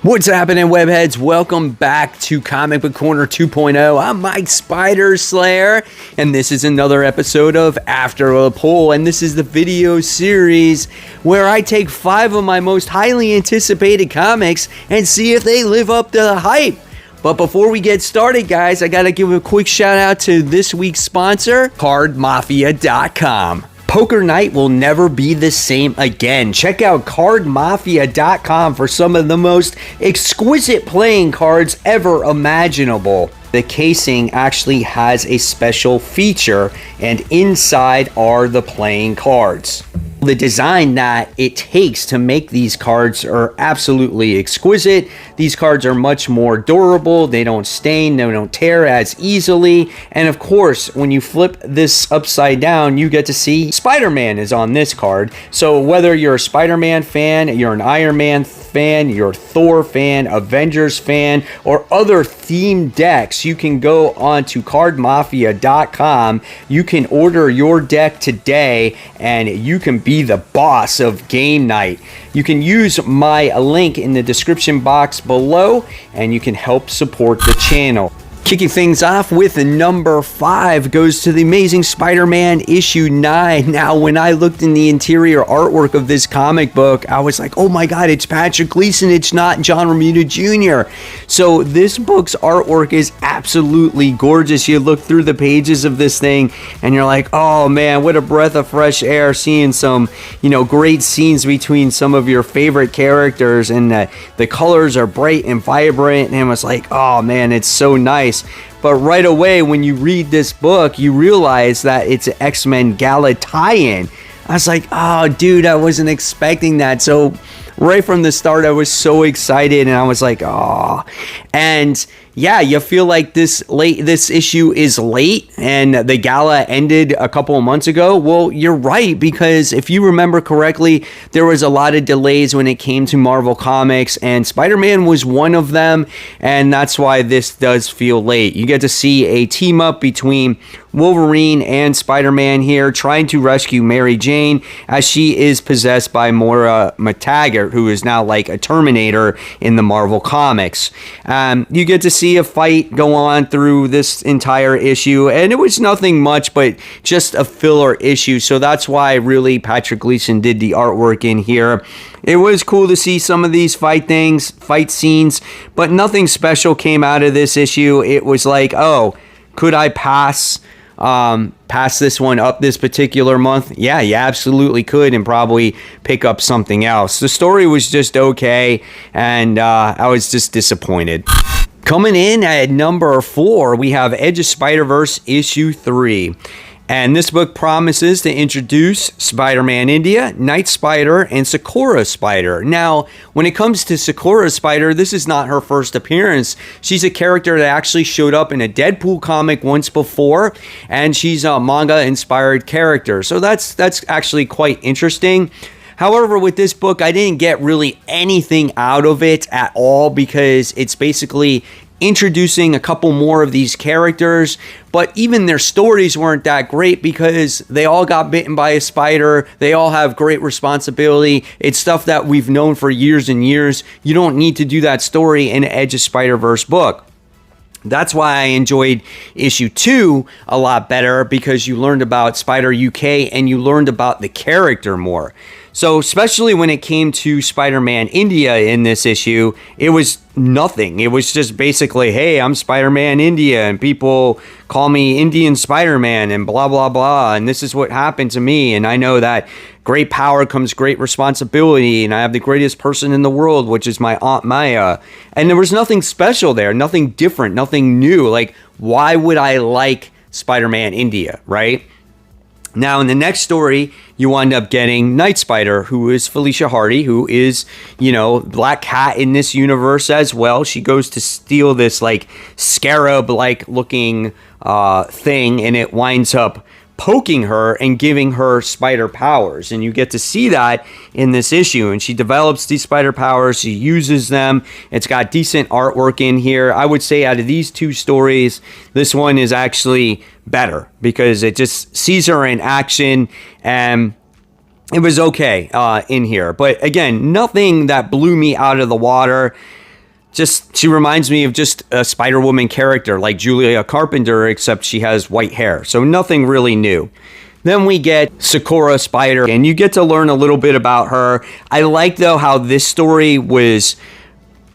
What's happening, webheads? Welcome back to Comic Book Corner 2.0. I'm Mike Spider Slayer, and this is another episode of After a Pull, and this is the video series where I take 5 of my most highly anticipated comics and see if they live up to the hype. But before we get started, guys, I gotta give a quick shout out to this week's sponsor, CardMafia.com. Poker night will never be the same again. Check out CardMafia.com for some of the most exquisite playing cards ever imaginable. The casing actually has a special feature, and inside are the playing cards. The design that it takes to make these cards are absolutely exquisite. These cards are much more durable. They don't stain, they don't tear as easily. And of course, when you flip this upside down, you get to see Spider-Man is on this card. So whether you're a Spider-Man fan, you're an Iron Man fan, you're a Thor fan, Avengers fan, or other themed decks, you can go on to cardmafia.com. You can order your deck today and you can be the boss of game night. You can use my link in the description box below and you can help support the channel. Kicking things off with number 5 goes to the Amazing Spider-Man issue 9. Now, when I looked in the interior artwork of this comic book, I was like, oh my god, it's Patrick Gleason, it's not John Romita Jr. So this book's artwork is absolutely gorgeous. You look through the pages of this thing and you're like, oh man, what a breath of fresh air, seeing some, great scenes between some of your favorite characters, and the colors are bright and vibrant, and it was like, oh man, it's so nice. But right away, when you read this book, you realize that it's an X-Men Gala tie-in. I was like, oh, dude, I wasn't expecting that. So right from the start, I was so excited, and I was like, oh. And yeah, you feel like this issue is late and the gala ended a couple of months ago. Well, you're right, because if you remember correctly, there was a lot of delays when it came to Marvel Comics, and Spider-Man was one of them, and that's why this does feel late. You get to see a team up between Wolverine and Spider-Man here, trying to rescue Mary Jane as she is possessed by Moira McTaggart, who is now like a Terminator in the Marvel Comics. You get to see a fight go on through this entire issue, and it was nothing much but just a filler issue, so that's why really Patrick Gleason did the artwork in here. It was cool to see some of these fight scenes, but nothing special came out of this issue. It was like, oh, could I pass this one up this particular month? Yeah, you absolutely could, and probably pick up something else. The story was just okay, and I was just disappointed. Coming in at number 4, we have Edge of Spider-Verse issue 3. And this book promises to introduce Spider-Man India, Night Spider, and Sakura Spider. Now, when it comes to Sakura Spider, this is not her first appearance. She's a character that actually showed up in a Deadpool comic once before, and she's a manga-inspired character. So that's actually quite interesting. However, with this book, I didn't get really anything out of it at all, because it's basically introducing a couple more of these characters, but even their stories weren't that great because they all got bitten by a spider. They all have great responsibility. It's stuff that we've known for years and years. You don't need to do that story in an Edge of Spider-Verse book. That's why I enjoyed issue 2 a lot better, because you learned about Spider UK and you learned about the character more. So especially when it came to Spider-Man India in this issue, it was nothing. It was just basically, hey, I'm Spider-Man India, and people call me Indian Spider-Man, and blah, blah, blah, and this is what happened to me, and I know that great power comes great responsibility, and I have the greatest person in the world, which is my Aunt Maya. And there was nothing special there, nothing different, nothing new. Like, why would I like Spider-Man India, right? Now, in the next story, you wind up getting Night Spider, who is Felicia Hardy, who is, Black Cat in this universe as well. She goes to steal this, scarab-like looking thing, and it winds up poking her and giving her spider powers, and you get to see that in this issue. And she develops these spider powers, she uses them. It's got decent artwork in here. I would say out of these two stories, this one is actually better because it just sees her in action, and it was okay in here. But again, nothing that blew me out of the water. she reminds me of just a Spider-Woman character like Julia Carpenter, except she has white hair. So nothing really new. Then we get Sakura Spider, and you get to learn a little bit about her. I like, though, how this story was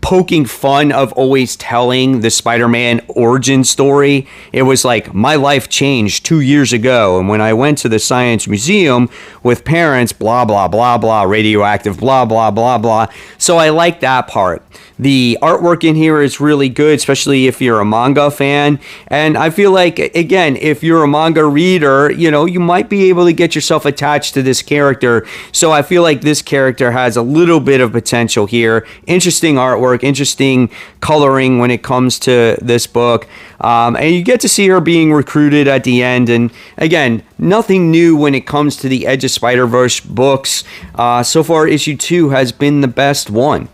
poking fun of always telling the Spider-Man origin story. It was like, my life changed 2 years ago, and when I went to the Science Museum with parents, blah, blah, blah, blah, radioactive, blah, blah, blah, blah. So I like that part. The artwork in here is really good, especially if you're a manga fan. And I feel like, again, if you're a manga reader, you might be able to get yourself attached to this character. So I feel like this character has a little bit of potential here. Interesting artwork, interesting coloring when it comes to this book. And you get to see her being recruited at the end. And again, nothing new when it comes to the Edge of Spider-Verse books. So far, issue 2 has been the best one.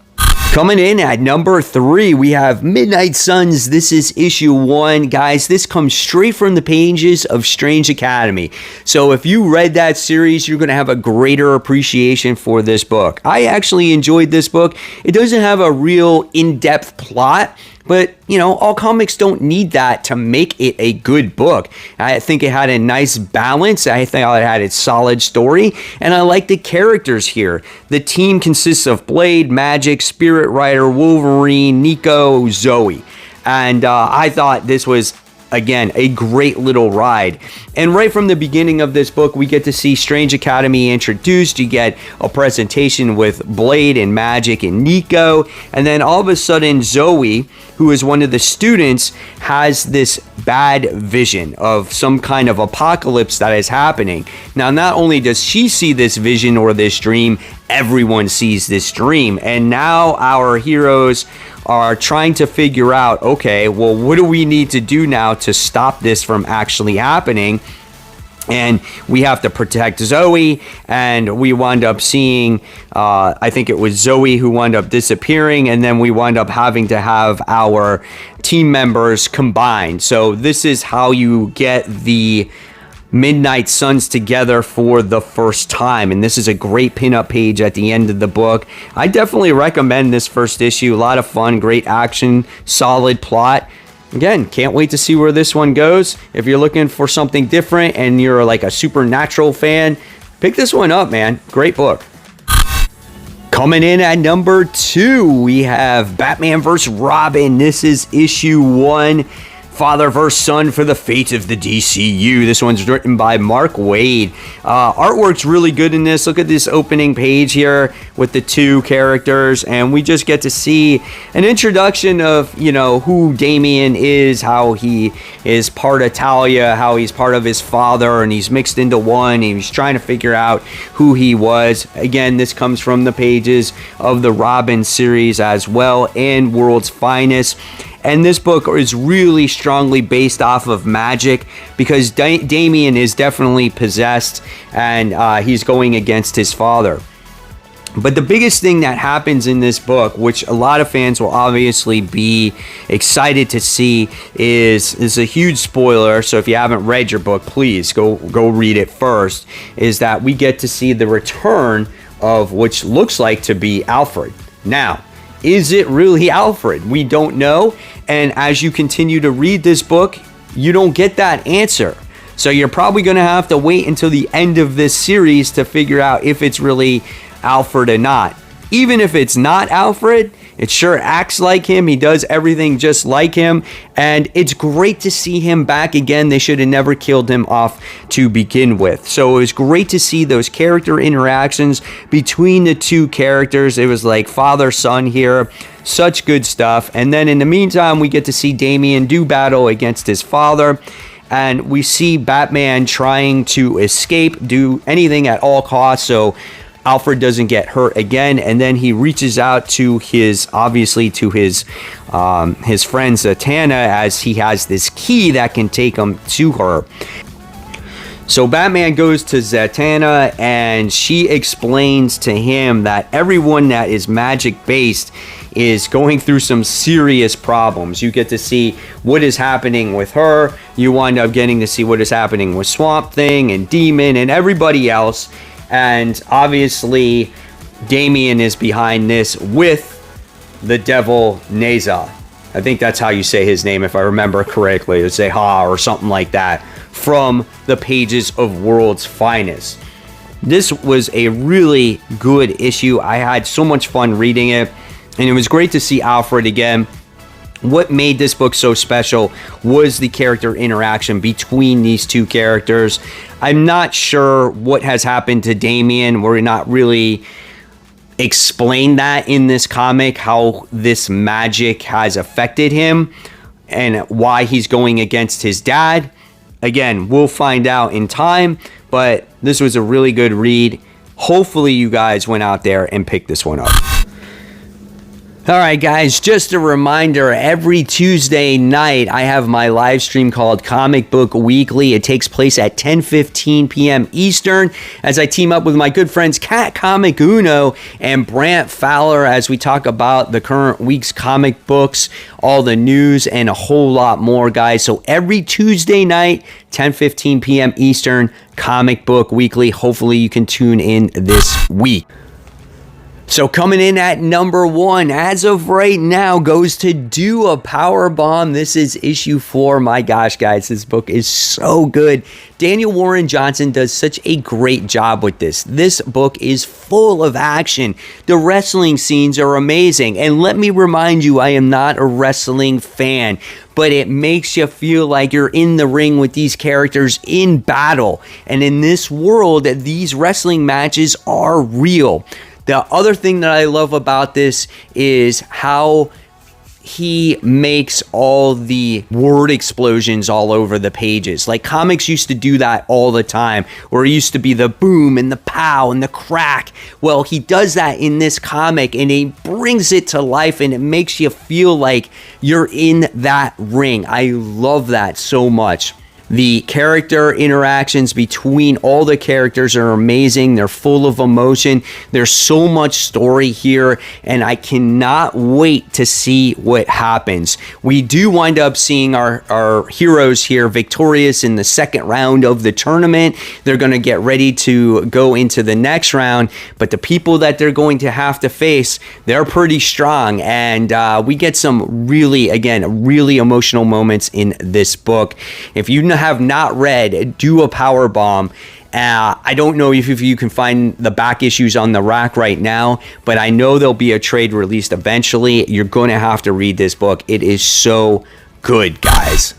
Coming in at number 3, we have Midnight Suns. This is issue 1. Guys, this comes straight from the pages of Strange Academy. So if you read that series, you're going to have a greater appreciation for this book. I actually enjoyed this book. It doesn't have a real in-depth plot, but, all comics don't need that to make it a good book. I think it had a nice balance. I think it had a solid story. And I like the characters here. The team consists of Blade, Magic, Spirit Rider, Wolverine, Nico, Zoe. And I thought this was, again, a great little ride. And right from the beginning of this book, we get to see Strange Academy introduced. You get a presentation with Blade and Magic and Nico. And then all of a sudden, Zoe, who is one of the students, has this bad vision of some kind of apocalypse that is happening. Now, not only does she see this vision or this dream, everyone sees this dream. And now our heroes are trying to figure out, okay, well, what do we need to do now to stop this from actually happening? And we have to protect Zoe, and we wind up seeing, I think it was Zoe who wound up disappearing, and then we wind up having to have our team members combined. So this is how you get the Midnight Suns together for the first time, and this is a great pinup page at the end of the book. I definitely recommend this first issue. A lot of fun, great action, solid plot. Again, can't wait to see where this one goes. If you're looking for something different and you're like a Supernatural fan, pick this one up, man. Great book. Coming in at number 2, we have Batman vs. Robin. This is issue 1. Father vs. Son for the fate of the DCU. This one's written by Mark Waid. Artwork's really good in this. Look at this opening page here with the two characters, and we just get to see an introduction of, who Damian is, how he is part of Talia, how he's part of his father, and he's mixed into one, and he's trying to figure out who he was. Again, this comes from the pages of the Robin series as well, and World's Finest. And this book is really strongly based off of magic because Damian is definitely possessed, and he's going against his father. But the biggest thing that happens in this book, which a lot of fans will obviously be excited to see, is a huge spoiler. So if you haven't read your book, please go read it first. Is that we get to see the return of which looks like to be Alfred. Now, is it really Alfred? We don't know. And as you continue to read this book, you don't get that answer. So you're probably going to have to wait until the end of this series to figure out if it's really Alfred or not. Even if it's not Alfred, it sure acts like him. He does everything just like him. And it's great to see him back again. They should have never killed him off to begin with. So it was great to see those character interactions between the two characters. It was like father-son here. Such good stuff. And then in the meantime, we get to see Damian do battle against his father. And we see Batman trying to escape, do anything at all costs. So Alfred doesn't get hurt again, and then he reaches out to his friend Zatanna, as he has this key that can take him to her. So Batman goes to Zatanna, and she explains to him that everyone that is magic based is going through some serious problems. You get to see what is happening with her. You wind up getting to see what is happening with Swamp Thing and Demon and everybody else. And obviously, Damian is behind this with the Devil Neza. I think that's how you say his name, if I remember correctly. It's Zeha or something like that, from the pages of World's Finest. This was a really good issue. I had so much fun reading it, and it was great to see Alfred again. What made this book so special was the character interaction between these two characters. I'm not sure what has happened to Damien. We're not really explained that in this comic, how this magic has affected him and why he's going against his dad. Again, we'll find out in time, but this was a really good read. Hopefully you guys went out there and picked this one up. All right, guys, just a reminder, every Tuesday night, I have my live stream called Comic Book Weekly. It takes place at 10:15 p.m. Eastern as I team up with my good friends Kat Comic Uno and Brant Fowler as we talk about the current week's comic books, all the news, and a whole lot more, guys. So every Tuesday night, 10:15 p.m. Eastern, Comic Book Weekly. Hopefully you can tune in this week. So coming in at number 1, as of right now, goes to Do a Powerbomb. This is issue 4. My gosh, guys, this book is so good. Daniel Warren Johnson does such a great job with this. This book is full of action. The wrestling scenes are amazing. And let me remind you, I am not a wrestling fan, but it makes you feel like you're in the ring with these characters in battle. And in this world, these wrestling matches are real. The other thing that I love about this is how he makes all the word explosions all over the pages. Like comics used to do that all the time, where it used to be the boom and the pow and the crack. Well, he does that in this comic and he brings it to life and it makes you feel like you're in that ring. I love that so much. The character interactions between all the characters are amazing. They're full of emotion. There's so much story here, and I cannot wait to see what happens. We do wind up seeing our heroes here victorious in the second round of the tournament. They're going to get ready to go into the next round, but the people that they're going to have to face, they're pretty strong, and we get some really emotional moments in this book. If you have not read Do a Powerbomb, I don't know if you can find the back issues on the rack right now, but I know there'll be a trade released eventually. You're going to have to read this book. It is so good, guys.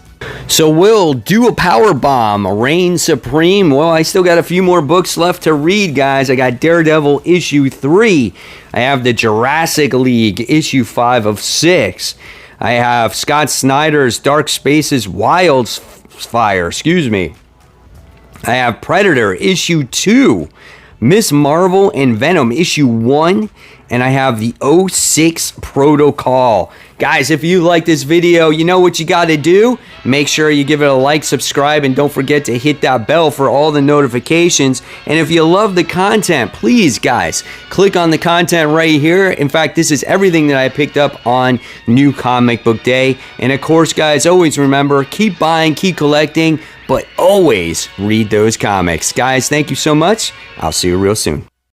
So will Do a Powerbomb reign supreme? Well, I still got a few more books left to read, guys. I got Daredevil issue 3. I have the Jurassic League issue 5 of 6. I have Scott Snyder's Dark Spaces Wildfire, I have Predator issue 2, Miss Marvel and Venom issue 1, and I have the 06 Protocol. Guys, if you like this video, you know what you got to do. Make sure you give it a like, subscribe, and don't forget to hit that bell for all the notifications. And if you love the content, please, guys, click on the content right here. In fact, this is everything that I picked up on New Comic Book Day. And of course, guys, always remember, keep buying, keep collecting, but always read those comics. Guys, thank you so much. I'll see you real soon.